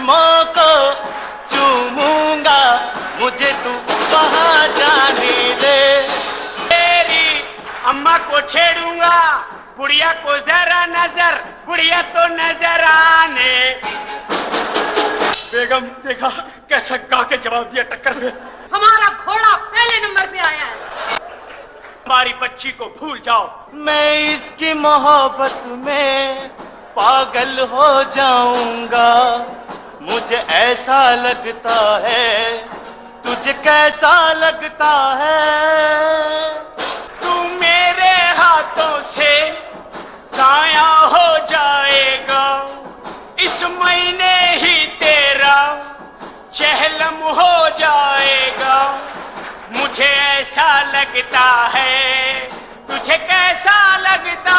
कदमों को चूमूंगा, मुझे तू वहां जाने दे। तेरी अम्मा को छेड़ूंगा, बुढ़िया को जरा नजर, बुढ़िया तो नजर आने। बेगम देखा कैसा गा के जवाब दिया टक्कर में। हमारा घोड़ा पहले नंबर पे आया है। हमारी बच्ची को भूल जाओ। मैं इसकी मोहब्बत में पागल हो जाऊंगा, मुझे ऐसा लगता है, तुझे कैसा लगता है? तू मेरे हाथों से साया हो जाएगा, इस महीने ही तेरा चहलम हो जाएगा। मुझे ऐसा लगता है, तुझे कैसा लगता?